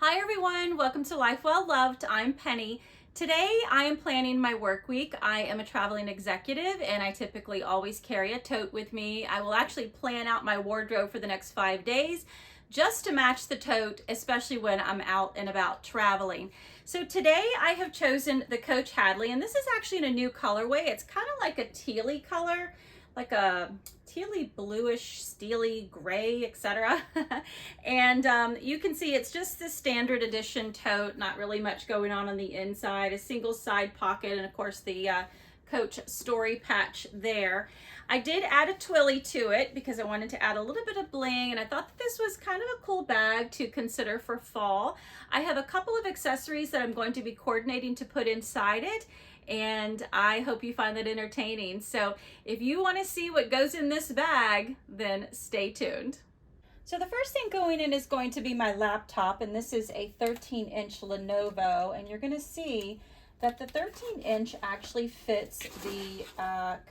Hi everyone, welcome to Life Well Loved. I'm Penny. Today I am planning my work week. I am a traveling executive and I typically always carry a tote with me. I will actually plan out my wardrobe for the next 5 days just to match the tote, especially when I'm out and about traveling. So today I have chosen the COACH Hadley, and this is actually in a new colorway. It's kind of like a tealy color, like a tealy bluish steely gray, etc. And you can see it's just the standard edition tote, not really much going on the inside, a single side pocket, and of course the COACH story patch there. I did add a twilly to it because I wanted to add a little bit of bling, and I thought that this was kind of a cool bag to consider for fall. I have a couple of accessories that I'm going to be coordinating to put inside it, and I hope you find that entertaining. So if you want to see what goes in this bag, then stay tuned. So the first thing going in is going to be my laptop, and this is a 13-inch Lenovo, and you're going to see that the 13-inch actually fits the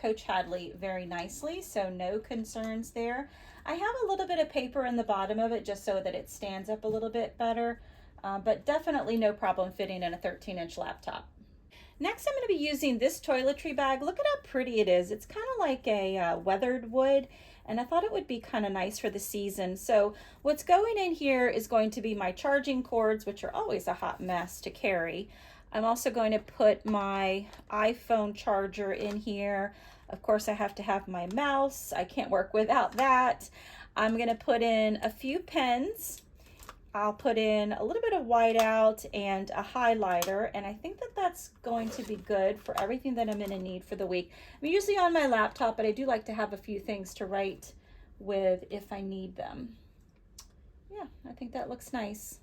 COACH Hadley very nicely, so no concerns there. I have a little bit of paper in the bottom of it just so that it stands up a little bit better, but definitely no problem fitting in a 13-inch laptop. Next, I'm going to be using this toiletry bag. Look at how pretty it is. It's kind of like a weathered wood, and I thought it would be kind of nice for the season. So what's going in here is going to be my charging cords, which are always a hot mess to carry. I'm also going to put my iPhone charger in here. Of course, I have to have my mouse. I can't work without that. I'm going to put in a few pens. I'll put in a little bit of whiteout and a highlighter, and I think that that's going to be good for everything that I'm going to need for the week. I'm usually on my laptop, but I do like to have a few things to write with if I need them. Yeah, I think that looks nice.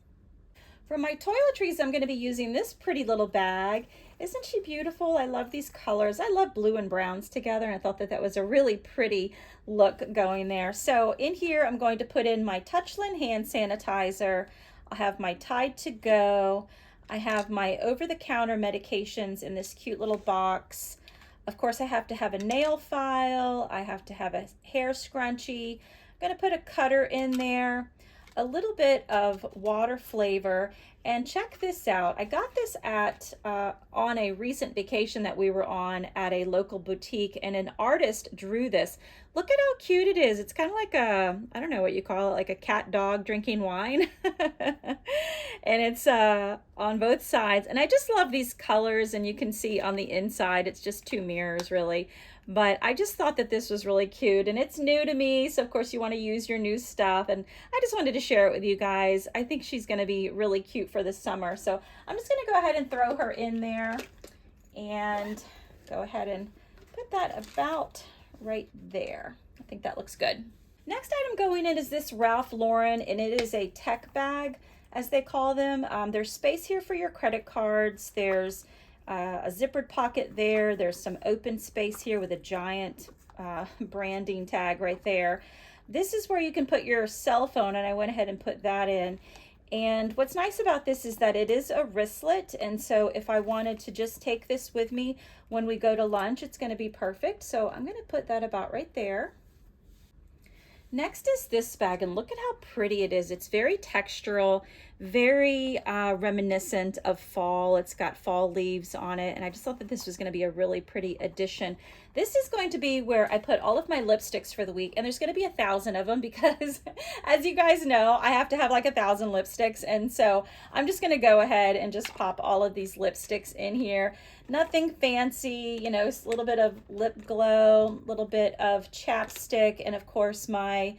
For my toiletries, I'm going to be using this pretty little bag. Isn't she beautiful? I love these colors. I love blue and browns together, and I thought that that was a really pretty look going there. So in here, I'm going to put in my Touchland hand sanitizer. I'll have my Tide to Go. I have my over-the-counter medications in this cute little box. Of course, I have to have a nail file. I have to have a hair scrunchie. I'm going to put a cutter in there, a little bit of water flavor, and check this out. I got this at on a recent vacation that we were on at a local boutique, and an artist drew this. Look at how cute it is. It's kind of like a, I don't know what you call it, like a cat dog drinking wine. And it's on both sides, and I just love these colors, and you can see on the inside it's just two mirrors really. But I just thought that this was really cute, and it's new to me, so of course you want to use your new stuff, and I just wanted to share it with you guys. I think she's going to be really cute for the summer, so I'm just going to go ahead and throw her in there and go ahead and put that about right there. I think that looks good. Next item going in is this Ralph Lauren, and it is a tech bag, as they call them. There's space here for your credit cards. There's a zippered pocket there. There's some open space here with a giant branding tag right there. This is where you can put your cell phone, and I went ahead and put that in. And what's nice about this is that it is a wristlet, and so if I wanted to just take this with me when we go to lunch, it's going to be perfect. So I'm going to put that about right there. Next is this bag, and look at how pretty it is. It's very textural, very reminiscent of fall. It's got fall leaves on it, and I just thought that this was going to be a really pretty addition. This is going to be where I put all of my lipsticks for the week, and there's going to be 1,000 of them because, as you guys know, I have to have like 1,000 lipsticks, and so I'm just going to go ahead and just pop all of these lipsticks in here. Nothing fancy, you know, a little bit of lip glow, a little bit of chapstick, and of course my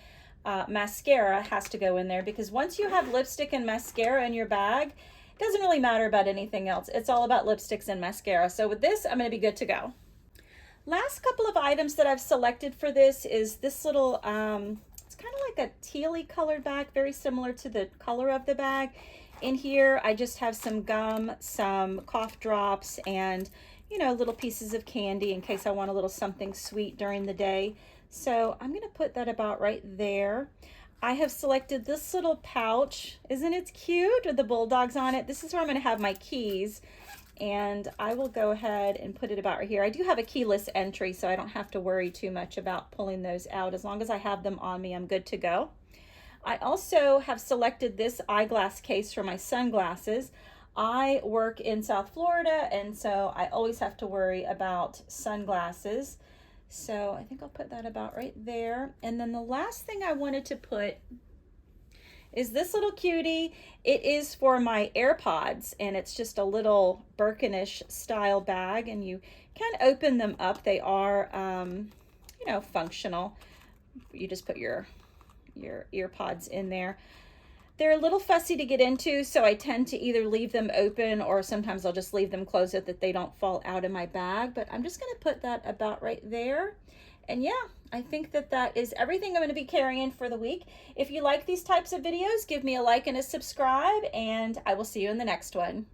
mascara has to go in there, because once you have lipstick and mascara in your bag, it doesn't really matter about anything else. It's all about lipsticks and mascara. So with this, I'm going to be good to go. Last couple of items that I've selected for this is this little, it's kind of like a tealy colored bag, very similar to the color of the bag. In here, I just have some gum, some cough drops, and, you know, little pieces of candy in case I want a little something sweet during the day. So I'm going to put that about right there. I have selected this little pouch. Isn't it cute with the bulldogs on it? This is where I'm going to have my keys, and I will go ahead and put it about right here. I do have a keyless entry, so I don't have to worry too much about pulling those out. As long as I have them on me, I'm good to go. I also have selected this eyeglass case for my sunglasses. I work in South Florida, and so I always have to worry about sunglasses. So I think I'll put that about right there. And then the last thing I wanted to put is this little cutie. It is for my AirPods, and it's just a little Birkinish style bag, and you can open them up. They are, you know, functional. You just put your earpods in there. They're a little fussy to get into, so I tend to either leave them open or sometimes I'll just leave them closed so that they don't fall out of my bag. But I'm just going to put that about right there. And yeah, I think that that is everything I'm going to be carrying for the week. If you like these types of videos, give me a like and a subscribe, and I will see you in the next one.